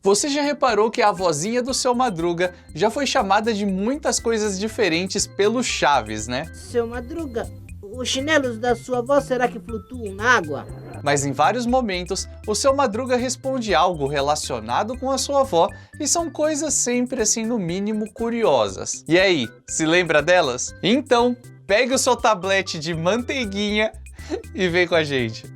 Você já reparou que a vozinha do Seu Madruga já foi chamada de muitas coisas diferentes pelo Chaves, né? Seu Madruga, os chinelos da sua avó será que flutuam na água? Mas em vários momentos, o Seu Madruga responde algo relacionado com a sua avó e são coisas sempre assim no mínimo curiosas. E aí, se lembra delas? Então, pegue o seu tablete de manteiguinha e vem com a gente.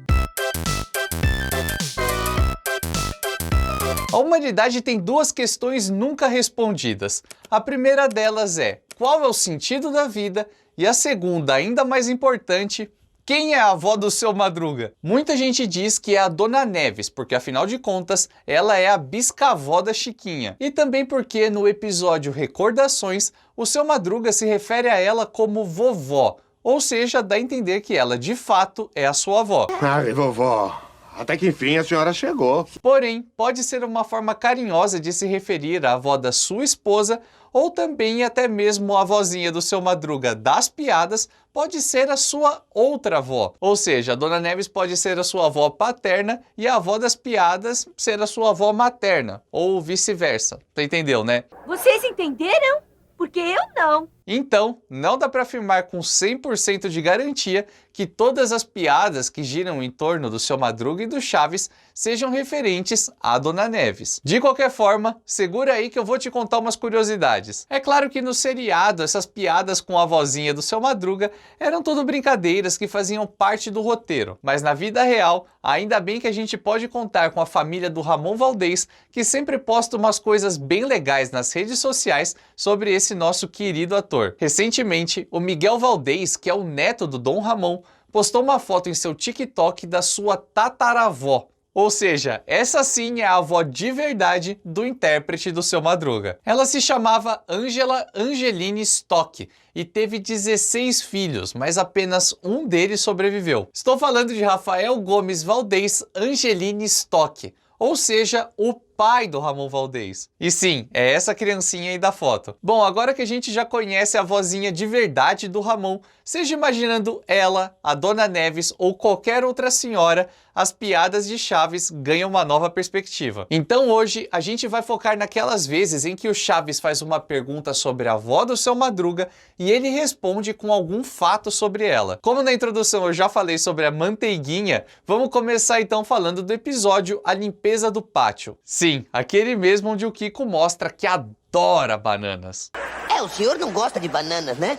A humanidade tem duas questões nunca respondidas. A primeira delas é: qual é o sentido da vida? E a segunda, ainda mais importante: quem é a avó do Seu Madruga? Muita gente diz que é a Dona Neves, porque afinal de contas, ela é a biscavó da Chiquinha. E também porque no episódio Recordações, o Seu Madruga se refere a ela como vovó, ou seja, dá a entender que ela de fato é a sua avó. Ai, vovó, até que enfim a senhora chegou. Porém, pode ser uma forma carinhosa de se referir à avó da sua esposa, ou também até mesmo a vozinha do Seu Madruga das piadas pode ser a sua outra avó. Ou seja, a Dona Neves pode ser a sua avó paterna e a avó das piadas ser a sua avó materna, ou vice-versa. Você entendeu, né? Vocês entenderam? Porque eu não. Então, não dá para afirmar com 100% de garantia que todas as piadas que giram em torno do Seu Madruga e do Chaves sejam referentes à Dona Neves. De qualquer forma, segura aí que eu vou te contar umas curiosidades. É claro que no seriado, essas piadas com a vozinha do Seu Madruga eram tudo brincadeiras que faziam parte do roteiro. Mas na vida real, ainda bem que a gente pode contar com a família do Ramon Valdez, que sempre posta umas coisas bem legais nas redes sociais sobre esse nosso querido ator. Recentemente, o Miguel Valdez, que é o neto do Dom Ramon, postou uma foto em seu TikTok da sua tataravó. Ou seja, essa sim é a avó de verdade do intérprete do Seu Madruga. Ela se chamava Angela Angeline Stock e teve 16 filhos, mas apenas um deles sobreviveu. Estou falando de Rafael Gomes Valdez Angeline Stock, ou seja, o pai do Ramon Valdez. E sim, é essa criancinha aí da foto. Bom, agora que a gente já conhece a vozinha de verdade do Ramon, seja imaginando ela, a Dona Neves ou qualquer outra senhora, as piadas de Chaves ganham uma nova perspectiva. Então hoje a gente vai focar naquelas vezes em que o Chaves faz uma pergunta sobre a avó do Seu Madruga e ele responde com algum fato sobre ela. Como na introdução eu já falei sobre a manteiguinha, vamos começar então falando do episódio A Limpeza do Pátio. Sim, aquele mesmo onde o Kiko mostra que adora bananas. O senhor não gosta de bananas, né?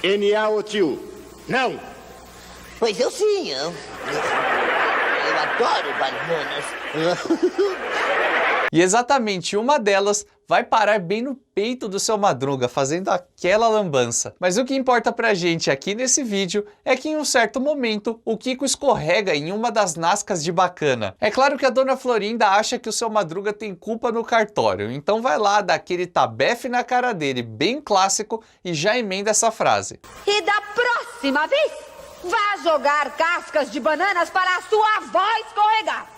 N.A. ô tio, não! Pois eu sim, eu adoro bananas. E exatamente uma delas vai parar bem no peito do Seu Madruga, fazendo aquela lambança. Mas o que importa pra gente aqui nesse vídeo é que em um certo momento o Kiko escorrega em uma das nascas de Bacana. É claro que a Dona Florinda acha que o Seu Madruga tem culpa no cartório, então vai lá dar aquele tabefe na cara dele, bem clássico, e já emenda essa frase. E da próxima vez, vá jogar cascas de bananas para a sua avó escorregar.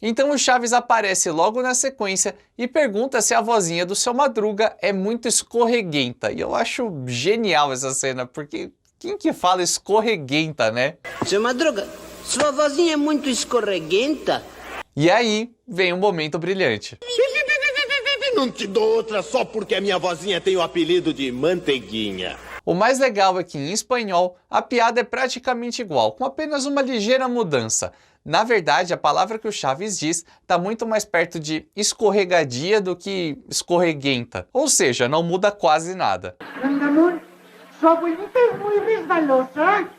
Então o Chaves aparece logo na sequência e pergunta se a vozinha do Seu Madruga é muito escorreguenta. E eu acho genial essa cena, porque quem que fala escorreguenta, né? Seu Madruga, sua vozinha é muito escorreguenta? E aí vem um momento brilhante. Não te dou outra só porque a minha vozinha tem o apelido de Manteiguinha. O mais legal é que em espanhol a piada é praticamente igual, com apenas uma ligeira mudança. Na verdade, a palavra que o Chaves diz está muito mais perto de escorregadia do que escorreguenta. Ou seja, não muda quase nada. Ramón, su abuelita es muy resbalosa.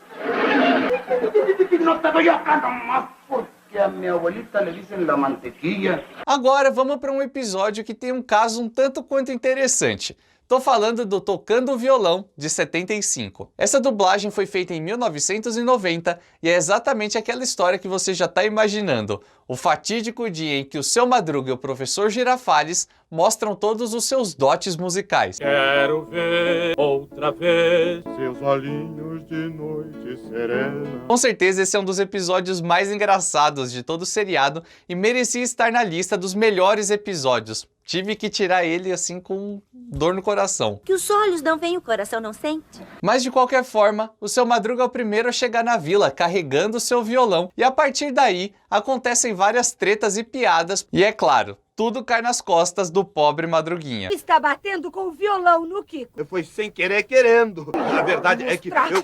No te doy acá nomás porque a mi abuelita le dicen la mantequilla. Agora vamos para um episódio que tem um caso um tanto quanto interessante. Tô falando do Tocando o Violão, de 75. Essa dublagem foi feita em 1990 e é exatamente aquela história que você já está imaginando. O fatídico dia em que o Seu Madruga e o professor Girafales mostram todos os seus dotes musicais. Quero ver outra vez seus olhinhos de noite serena. Com certeza esse é um dos episódios mais engraçados de todo o seriado e merecia estar na lista dos melhores episódios. Tive que tirar ele assim com dor no coração. Que os olhos não veem, o coração não sente. Mas de qualquer forma, o Seu Madruga é o primeiro a chegar na vila carregando o seu violão e a partir daí acontecem várias tretas e piadas e é claro, tudo cai nas costas do pobre Madruguinha. Está batendo com o violão no Kiko. Foi sem querer querendo. A verdade é que eu...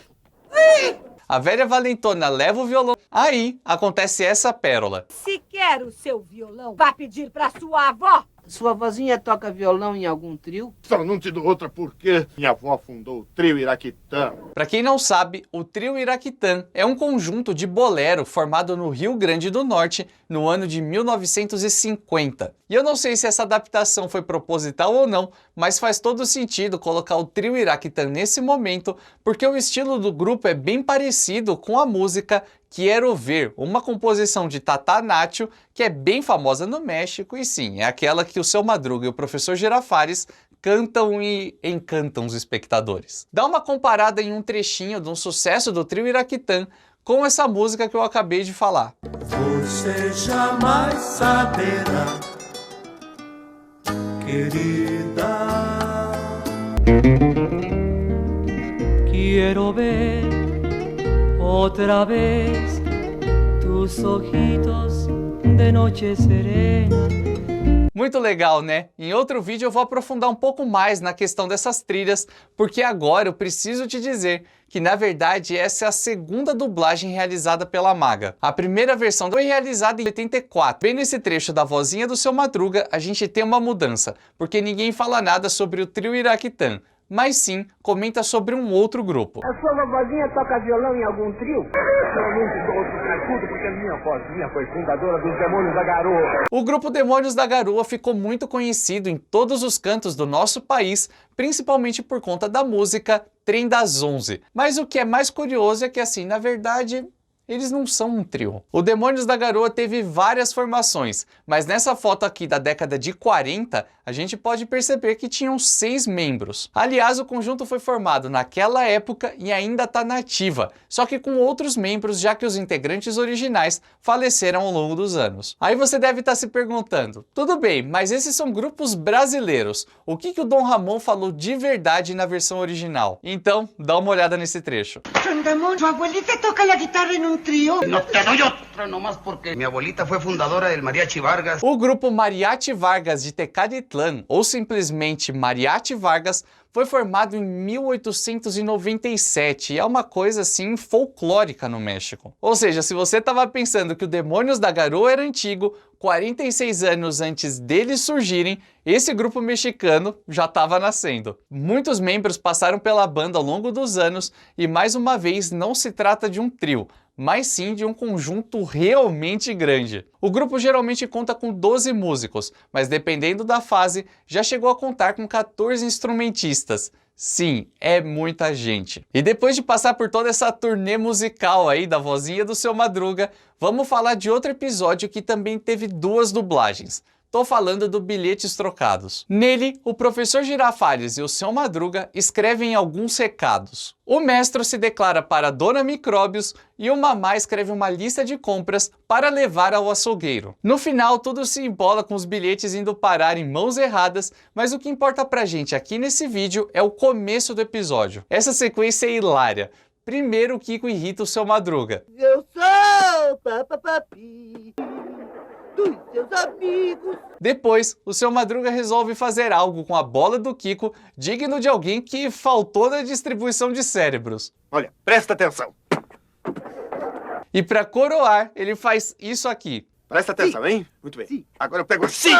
A velha valentona leva o violão. Aí acontece essa pérola. Se quer o seu violão, vá pedir para sua avó. Sua vozinha toca violão em algum trio? Só não te dou outra porque minha avó fundou o trio Iraquitã. Para quem não sabe, o trio Iraquitã é um conjunto de bolero formado no Rio Grande do Norte no ano de 1950. E eu não sei se essa adaptação foi proposital ou não, mas faz todo sentido colocar o trio Iraquitã nesse momento, porque o estilo do grupo é bem parecido com a música Quero Ver, uma composição de Tata Nacho, que é bem famosa no México, e sim, é aquela que o Seu Madruga e o Professor Girafales cantam e encantam os espectadores. Dá uma comparada em um trechinho de um sucesso do trio Iraquitã com essa música que eu acabei de falar. Você jamais saberá, querida. Quero ver outra vez tus ojitos de noche serena. Muito legal, né? Em outro vídeo eu vou aprofundar um pouco mais na questão dessas trilhas, porque agora eu preciso te dizer que na verdade essa é a segunda dublagem realizada pela Maga. A primeira versão foi realizada em 84. Bem nesse trecho da vozinha do Seu Madruga, a gente tem uma mudança, porque ninguém fala nada sobre o trio Iraquitã, mas sim comenta sobre um outro grupo. A sua vozinha toca violão em algum trio? Porque a minha vozinha foi fundadora dos Demônios da Garoa. O grupo Demônios da Garoa ficou muito conhecido em todos os cantos do nosso país, principalmente por conta da música Trem das 11. Mas o que é mais curioso é que, assim, na verdade, eles não são um trio. O Demônios da Garoa teve várias formações, mas nessa foto aqui da década de 40, a gente pode perceber que tinham 6 membros. Aliás, o conjunto foi formado naquela época e ainda está na ativa, só que com outros membros, já que os integrantes originais faleceram ao longo dos anos. Aí você deve estar se perguntando, tudo bem, mas esses são grupos brasileiros, o que o Dom Ramon falou de verdade na versão original? Então, dá uma olhada nesse trecho. Don Ramón, tu abuelita toca la guitarra en un trío. No te doy otra nomás porque mi abuelita fue fundadora del Mariachi Vargas. O grupo Mariachi Vargas de Tecalitlán, ou simplesmente Mariachi Vargas, foi formado em 1897 e é uma coisa assim folclórica no México. Ou seja, se você estava pensando que o Demônios da Garoa era antigo, 46 anos antes deles surgirem, esse grupo mexicano já estava nascendo. Muitos membros passaram pela banda ao longo dos anos e, mais uma vez, não se trata de um trio, mas sim de um conjunto realmente grande. O grupo geralmente conta com 12 músicos, mas dependendo da fase, já chegou a contar com 14 instrumentistas. Sim, é muita gente. E depois de passar por toda essa turnê musical aí da vozinha do Seu Madruga, vamos falar de outro episódio que também teve 2 dublagens. Tô falando do Bilhetes Trocados. Nele, o Professor Girafales e o Seu Madruga escrevem alguns recados. O Mestre se declara para Dona Micróbios e o Mamá escreve uma lista de compras para levar ao açougueiro. No final, tudo se embola com os bilhetes indo parar em mãos erradas, mas o que importa pra gente aqui nesse vídeo é o começo do episódio. Essa sequência é hilária. Primeiro, o Kiko irrita o Seu Madruga. Eu sou papapapi dos seus amigos. Depois, o Seu Madruga resolve fazer algo com a bola do Kiko, digno de alguém que faltou na distribuição de cérebros. Olha, presta atenção. E para coroar, ele faz isso aqui. Presta atenção, hein? Muito bem. Sim. Agora eu pego assim.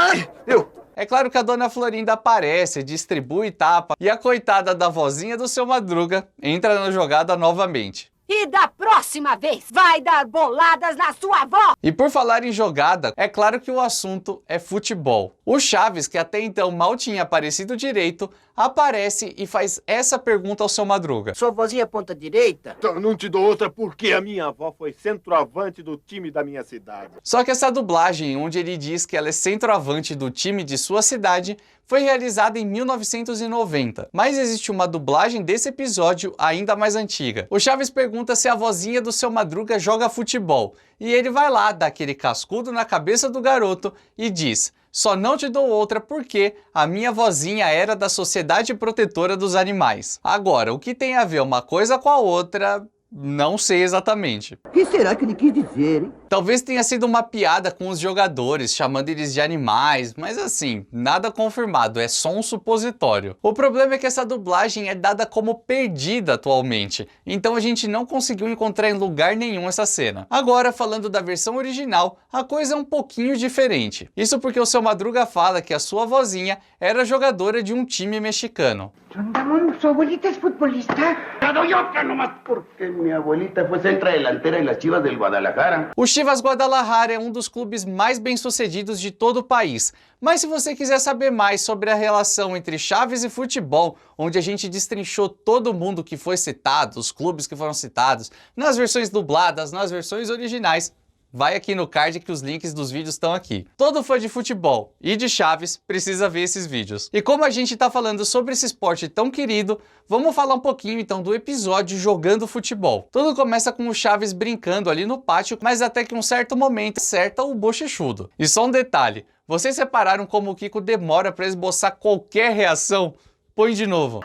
É claro que a Dona Florinda aparece, distribui tapa, e a coitada da vozinha do Seu Madruga entra na jogada novamente. E da próxima vez, vai dar boladas na sua avó! E por falar em jogada, é claro que o assunto é futebol. O Chaves, que até então mal tinha aparecido direito, aparece e faz essa pergunta ao Seu Madruga. Sua vozinha é ponta direita? Então, não te dou outra porque a minha avó foi centroavante do time da minha cidade. Só que essa dublagem, onde ele diz que ela é centroavante do time de sua cidade, foi realizada em 1990. Mas existe uma dublagem desse episódio ainda mais antiga. O Chaves pergunta se a vozinha do Seu Madruga joga futebol. E ele vai lá, dá aquele cascudo na cabeça do garoto e diz: só não te dou outra porque a minha vozinha era da Sociedade Protetora dos Animais. Agora, o que tem a ver uma coisa com a outra, não sei exatamente. O que será que ele quis dizer, hein? Talvez tenha sido uma piada com os jogadores, chamando eles de animais, mas assim, nada confirmado, é só um supositório. O problema é que essa dublagem é dada como perdida atualmente, então a gente não conseguiu encontrar em lugar nenhum essa cena. Agora, falando da versão original, a coisa é um pouquinho diferente. Isso porque o Seu Madruga fala que a sua vozinha era jogadora de um time mexicano. Rondamón, ¿su abuelita es futbolista? Pero yo que nomás porque mi abuelita fue centrodelantera en las Chivas del Guadalajara. O Chivas Guadalajara é um dos clubes mais bem-sucedidos de todo o país. Mas se você quiser saber mais sobre a relação entre Chaves e futebol, onde a gente destrinchou todo mundo que foi citado, os clubes que foram citados, nas versões dubladas, nas versões originais, vai aqui no card que os links dos vídeos estão aqui. Todo fã de futebol e de Chaves precisa ver esses vídeos. E como a gente tá falando sobre esse esporte tão querido, vamos falar um pouquinho então do episódio Jogando Futebol. Tudo começa com o Chaves brincando ali no pátio, mas até que um certo momento acerta o bochechudo. E só um detalhe, vocês repararam como o Kiko demora para esboçar qualquer reação? Põe de novo.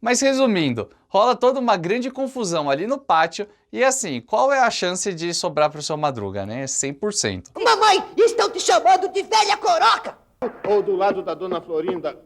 Mas resumindo, rola toda uma grande confusão ali no pátio e assim, qual é a chance de sobrar pro Seu Madruga, né? 100%. Mamãe, estão te chamando de velha coroca! Ou do lado da Dona Florinda.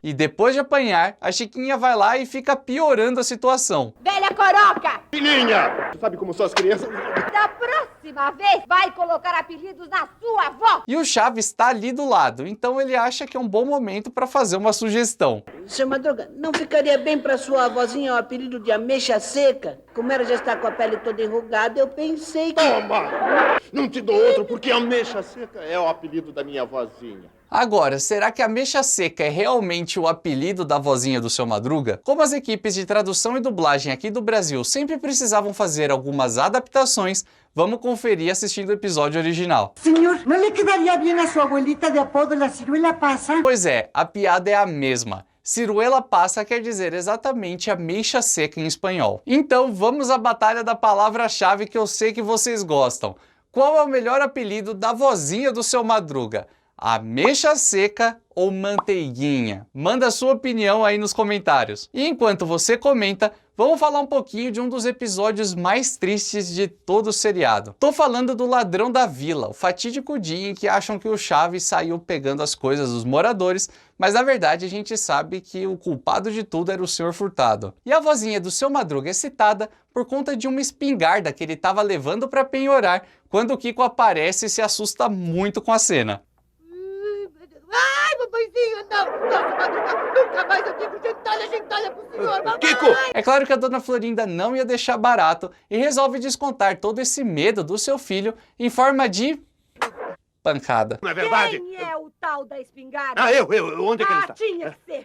E depois de apanhar, a Chiquinha vai lá e fica piorando a situação. Velha coroca! Filhinha! Sabe como são as crianças? Da próxima vez, vai colocar apelidos na sua avó! E o Chaves está ali do lado, então ele acha que é um bom momento para fazer uma sugestão. Seu Madruga, não ficaria bem pra sua avózinha o apelido de ameixa seca? Como ela já está com a pele toda enrugada, eu pensei que... Toma! Não te dou outro porque ameixa seca é o apelido da minha vozinha. Agora, será que ameixa seca é realmente o apelido da vozinha do Seu Madruga? Como as equipes de tradução e dublagem aqui do Brasil sempre precisavam fazer algumas adaptações, vamos conferir assistindo o episódio original. Señor, ¿no le quedaría bien a su abuelita de apodo la ciruela pasa? Pois é, a piada é a mesma. Ciruela passa quer dizer exatamente ameixa seca em espanhol. Então vamos à batalha da palavra-chave que eu sei que vocês gostam. Qual é o melhor apelido da vozinha do Seu Madruga? Ameixa seca ou manteiguinha? Manda a sua opinião aí nos comentários. E enquanto você comenta, vamos falar um pouquinho de um dos episódios mais tristes de todo o seriado. Tô falando do Ladrão da Vila, o fatídico dia em que acham que o Chaves saiu pegando as coisas dos moradores, mas na verdade a gente sabe que o culpado de tudo era o Sr. Furtado. E a vozinha do Seu Madruga é citada por conta de uma espingarda que ele estava levando para penhorar quando o Kiko aparece e se assusta muito com a cena. Ai, mamãezinha, não! Nossa, Madruga, nunca mais eu digo gentalha pro senhor, mamãe! Kiko! É claro que a Dona Florinda não ia deixar barato e resolve descontar todo esse medo do seu filho em forma de... pancada. Não é verdade? Quem é o tal da espingarda? Ah, eu. Onde é que ele está? Tinha que ser.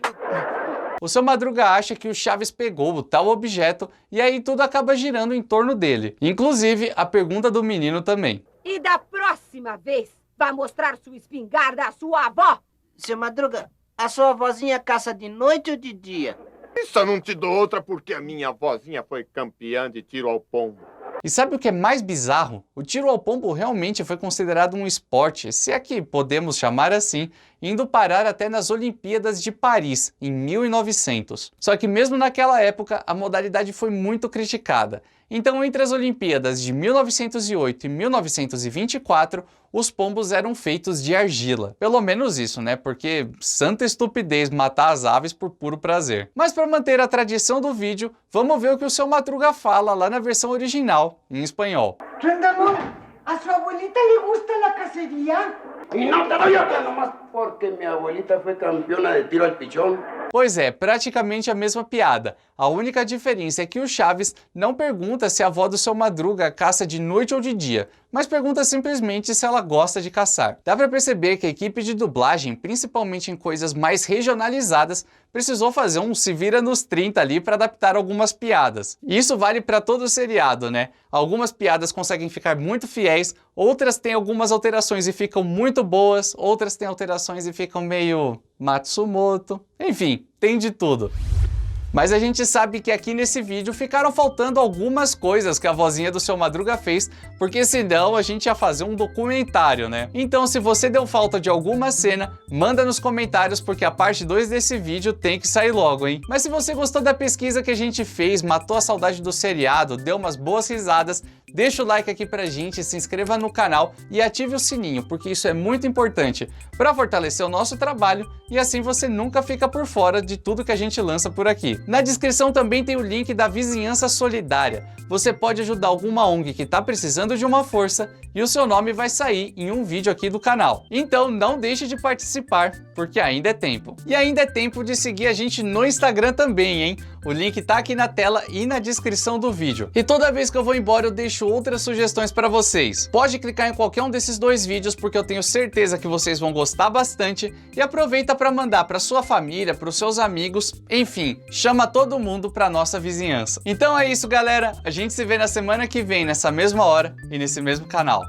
O Seu Madruga acha que o Chaves pegou o tal objeto e aí tudo acaba girando em torno dele. Inclusive, a pergunta do menino também. E da próxima vez, vai mostrar sua espingarda à sua avó? Seu Madruga, a sua avózinha caça de noite ou de dia? Isso não te dou outra porque a minha vozinha foi campeã de tiro ao pombo. E sabe o que é mais bizarro? O tiro ao pombo realmente foi considerado um esporte, se é que podemos chamar assim, indo parar até nas Olimpíadas de Paris, em 1900. Só que mesmo naquela época, a modalidade foi muito criticada. Então, entre as Olimpíadas de 1908 e 1924, os pombos eram feitos de argila. Pelo menos isso, né? Porque santa estupidez matar as aves por puro prazer. Mas para manter a tradição do vídeo, vamos ver o que o Seu Madruga fala lá na versão original, em espanhol. Rondamón, ¿a su abuelita le gusta la cacería? Y no te doy otra nomás porque mi abuelita fue campeona de tiro al pichón. Pois é, praticamente a mesma piada. A única diferença é que o Chaves não pergunta se a avó do Seu Madruga caça de noite ou de dia, mas pergunta simplesmente se ela gosta de caçar. Dá pra perceber que a equipe de dublagem, principalmente em coisas mais regionalizadas, precisou fazer um se vira nos 30 ali para adaptar algumas piadas. E isso vale para todo o seriado, né? Algumas piadas conseguem ficar muito fiéis, outras têm algumas alterações e ficam muito boas, outras têm alterações e ficam meio Matsumoto. Enfim, tem de tudo. Mas a gente sabe que aqui nesse vídeo ficaram faltando algumas coisas que a vozinha do Seu Madruga fez, porque senão a gente ia fazer um documentário, né? Então se você deu falta de alguma cena, manda nos comentários, porque a parte 2 desse vídeo tem que sair logo, hein? Mas se você gostou da pesquisa que a gente fez, matou a saudade do seriado, deu umas boas risadas, deixa o like aqui pra gente, se inscreva no canal e ative o sininho, porque isso é muito importante para fortalecer o nosso trabalho e assim você nunca fica por fora de tudo que a gente lança por aqui. Na descrição também tem o link da Vizinhança Solidária. Você pode ajudar alguma ONG que está precisando de uma força e o seu nome vai sair em um vídeo aqui do canal. Então não deixe de participar, porque ainda é tempo. E ainda é tempo de seguir a gente no Instagram também, hein? O link tá aqui na tela e na descrição do vídeo. E toda vez que eu vou embora eu deixo outras sugestões para vocês. Pode clicar em qualquer um desses 2 vídeos, porque eu tenho certeza que vocês vão gostar bastante, e aproveita para mandar para sua família, para os seus amigos, enfim, chama todo mundo para nossa vizinhança. Então é isso, galera. A gente se vê na semana que vem, nessa mesma hora e nesse mesmo canal.